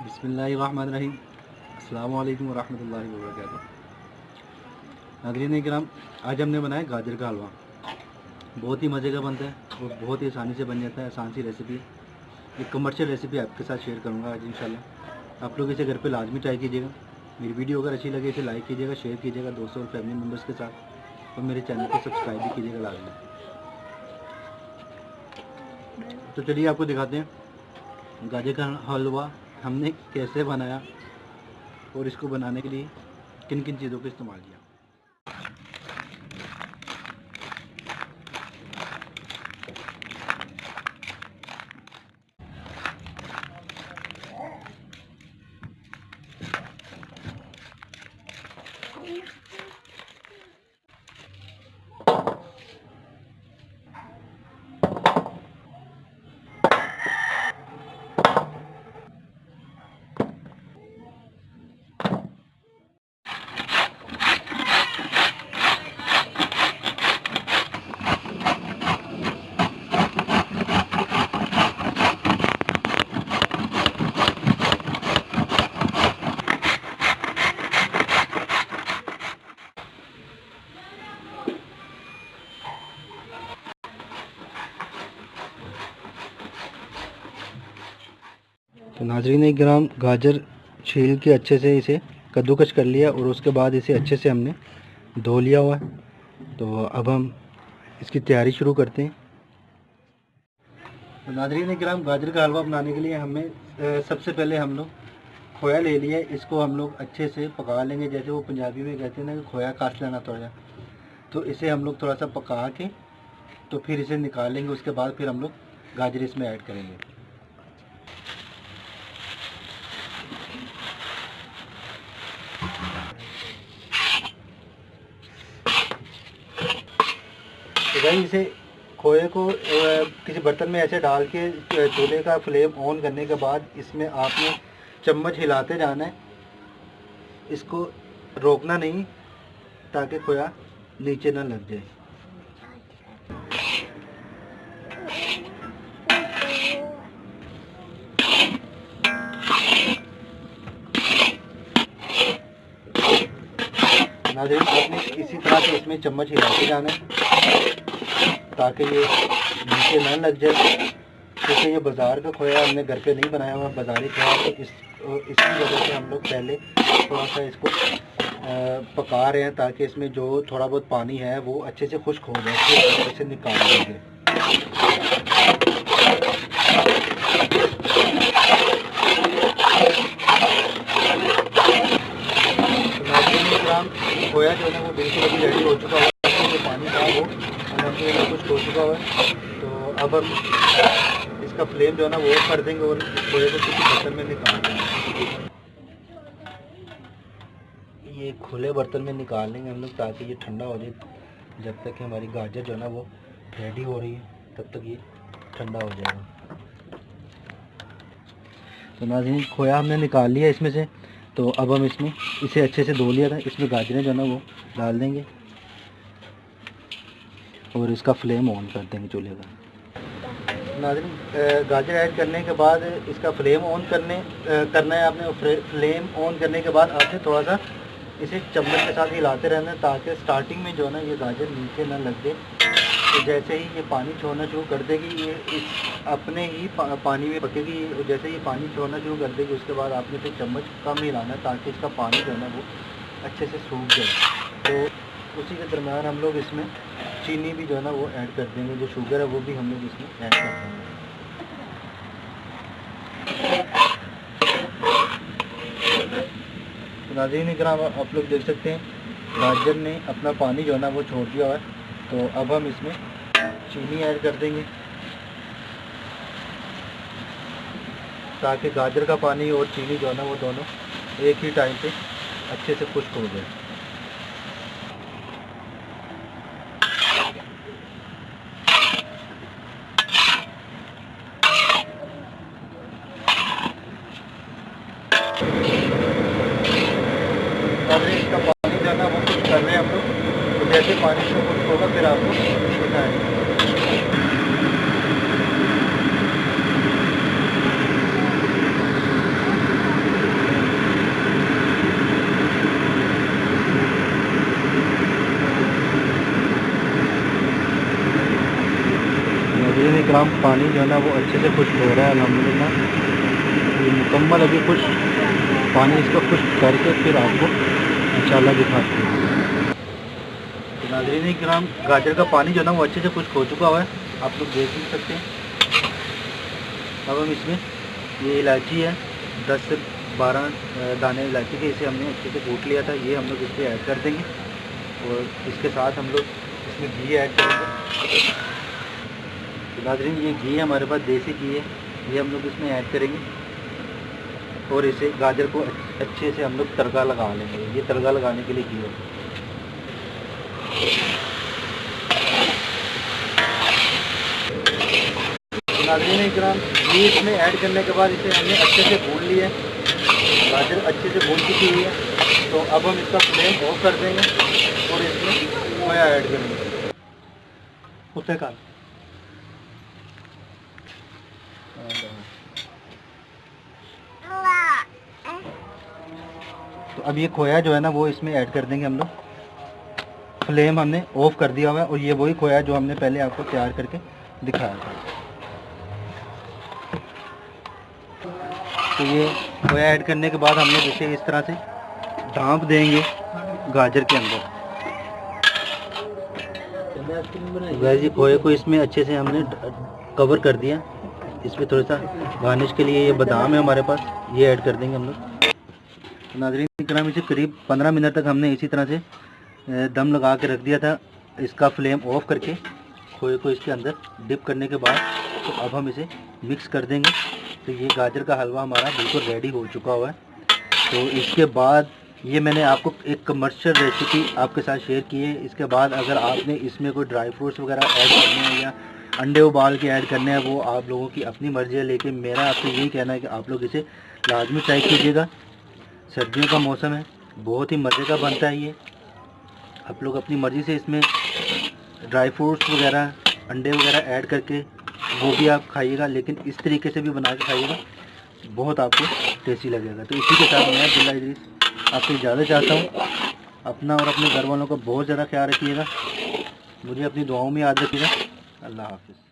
बिस्मिल्लाहिर्रहमानिर्रहीम। अस्सलाम वालेकुम वरहमतुल्लाहि वबरकातुहू। नाज़रीन किराम, आज हमने बनाया गाजर का हलवा। बहुत ही मज़े का बनता है और बहुत ही आसानी से बन जाता है। आसान सी रेसिपी, एक कमर्शियल रेसिपी आपके साथ शेयर करूँगा आज इंशाल्लाह। आप लोग इसे घर पे लाजमी ट्राई कीजिएगा। मेरी वीडियो अगर अच्छी लगे इसे लाइक कीजिएगा, शेयर कीजिएगा दोस्तों और फैमिली मेम्बर्स के साथ, और मेरे चैनल को सब्सक्राइब भी कीजिएगा लाजमी। तो चलिए आपको दिखाते हैं गाजर का हलवा हमने कैसे बनाया और इसको बनाने के लिए किन किन चीज़ों का इस्तेमाल किया। तो नाज़रीन एक ग्राम गाजर छील के अच्छे से इसे कद्दूकस कर लिया और उसके बाद इसे अच्छे से हमने धो लिया हुआ है। तो अब हम इसकी तैयारी शुरू करते हैं। तो नाज़रीन एक ग्राम गाजर का हलवा बनाने के लिए हमें सबसे पहले हम लोग खोया ले लिया। इसको हम लोग अच्छे से पका लेंगे, जैसे वो पंजाबी में कहते हैं ना कि खोया काट लेना थोड़ा। तो इसे हम लोग थोड़ा सा पका के तो फिर इसे निकाल लेंगे। उसके बाद फिर हम लोग गाजर इसमें ऐड करेंगे। तो भाई इसे खोए को किसी बर्तन में ऐसे डाल के चूल्हे का फ्लेम ऑन करने के बाद इसमें आपने चम्मच हिलाते जाना है। इसको रोकना नहीं ताकि खोया नीचे ना लग जाए। नाज़रीन आपने इसी तरह से इसमें चम्मच हिलाते जाना है ताकि ये नीचे ना लग जाए। क्योंकि ये बाज़ार का खोया हमने घर पे नहीं बनाया हुआ, बाज़ारी खोया। तो इसकी वजह से हम लोग पहले थोड़ा सा इसको पका रहे हैं ताकि इसमें जो थोड़ा बहुत पानी है वो अच्छे से खुश्क हो जाए, फिर इसे निकाल देंगे। खोया जो है वो बिल्कुल अभी रेडी हो चुका है। जो पानी था वो अलहमदुलिल्लाह कुछ हो चुका है। तो अब हम इसका फ्लेम जो है ना वो ऑफ कर देंगे और इस खोए को किसी बर्तन में निकाल देंगे। ये खुले बर्तन में निकाल लेंगे हम लोग ताकि ये ठंडा हो जाए। जब तक कि हमारी गाजर जो है ना वो रेडी हो रही है तब तक ये ठंडा हो जाएगा। तो नाज़रीन खोया हमने निकाल लिया इसमें से। तो अब हम इसमें इसे अच्छे से धो लिया था। इसमें गाजरें जो है ना वो डाल देंगे और इसका फ्लेम ऑन कर देंगे चूल्हे का। नाज़रीन गाजर ऐड करने के बाद इसका फ्लेम ऑन करना है आपने। फ्लेम ऑन करने के बाद आपने थोड़ा सा इसे चम्मच के साथ हिलाते रहना है ताकि स्टार्टिंग में जो है ना ये गाजर नीचे ना लग जाए। तो जैसे ही ये पानी छोड़ना शुरू कर देगी ये इस अपने ही पानी में पकेगी। जैसे ही पानी छोड़ना शुरू कर देगी उसके बाद आपने फिर चम्मच कम हिलाना है ताकि इसका पानी जो है ना वो अच्छे से सूख जाए। तो उसी के दरम्यान हम लोग इसमें चीनी भी जो है ना वो ऐड कर देंगे। जो शुगर है वो भी हम लोग इसमें ऐड कर देंगे। तो नाज़रीन इकराम आप लोग देख सकते हैं गाजर ने अपना पानी जो है ना वो छोड़ दिया है। तो अब हम इसमें चीनी ऐड कर देंगे ताकि गाजर का पानी और चीनी जो है ना वो दोनों एक ही टाइम पे अच्छे से खुश्क हो जाए। जैसे पानी से कुछ होगा फिर आपको बताएंगे। ग्राम पानी जो है ना वो अच्छे से खुश्क हो रहा है अल्हम्दुलिल्लाह। ये मुकम्मल अभी खुश्क पानी इसको खुश्क करके फिर आपको इंशाल्लाह दिखाते हैं। तो नाज़रीन किराम गाजर का पानी जो है ना वो अच्छे से खुश्क हो चुका हुआ है, आप लोग देख भी सकते हैं। अब हम इसमें ये इलायची है 10 से 12 दाने इलायची के, इसे हमने अच्छे से कूट लिया था, ये हम लोग इस पर ऐड कर देंगे और इसके साथ हम लोग इसमें घी ऐड करेंगे। नाज़रीन ये घी हमारे पास देसी घी है, ये हम लोग इसमें ऐड करेंगे और इसे गाजर को अच्छे से हम लोग तड़का लगा लेंगे। ये तड़का लगाने के लिए घी है। नाज़रीन इकराम घी इसमें ऐड करने के बाद इसे हमने अच्छे से भून लिया है, गाजर अच्छे से भून चुकी हुई है। तो अब हम इसका फ्लेम ऑफ कर देंगे और इसमें खोया ऐड करेंगे। कुत्ते का तो अब ये खोया जो है ना वो इसमें ऐड कर देंगे हम लोग। फ्लेम हमने ऑफ कर दिया हुआ है और ये वही खोया जो हमने पहले आपको तैयार करके दिखाया था। तो ये खोया ऐड करने के बाद हम लोग इसे इस तरह से ढाँप देंगे गाजर के अंदर। वैसे ही खोए को इसमें अच्छे से हमने कवर कर दिया। इसमें थोड़ा सा गार्निश के लिए ये बादाम है हमारे पास, ये ऐड कर देंगे हम लोग। नाज़रीन किराम इसे करीब 15 मिनट तक हमने इसी तरह से दम लगा के रख दिया था। इसका फ्लेम ऑफ करके खोए को इसके अंदर डिप करने के बाद तो अब हम इसे मिक्स कर देंगे। तो ये गाजर का हलवा हमारा बिल्कुल रेडी हो चुका हुआ है। तो इसके बाद ये मैंने आपको एक कमर्शियल रेसिपी आपके साथ शेयर की है। इसके बाद अगर आपने इसमें कोई ड्राई फ्रूट्स वगैरह ऐड करने हैं या अंडे उबाल के ऐड करने हैं, वो आप लोगों की अपनी मर्ज़ी है, लेकिन मेरा आपसे यही कहना है कि आप लोग इसे लाजमी ट्राई कीजिएगा। सर्दियों का मौसम है, बहुत ही मज़े का बनता है ये। आप लोग अपनी मर्ज़ी से इसमें ड्राई फ्रूट्स वगैरह अंडे वगैरह ऐड करके वो भी आप खाइएगा, लेकिन इस तरीके से भी बना के खाइएगा, बहुत आपको टेस्टी लगेगा। तो इसी के साथ मैं अब्दुल्ला इदरीस आपसे इजाज़त चाहता हूँ। अपना और अपने घर वालों का बहुत ज़्यादा ख्याल रखिएगा, मुझे अपनी दुआओं में याद रखिएगा। अल्लाह हाफ़िज़।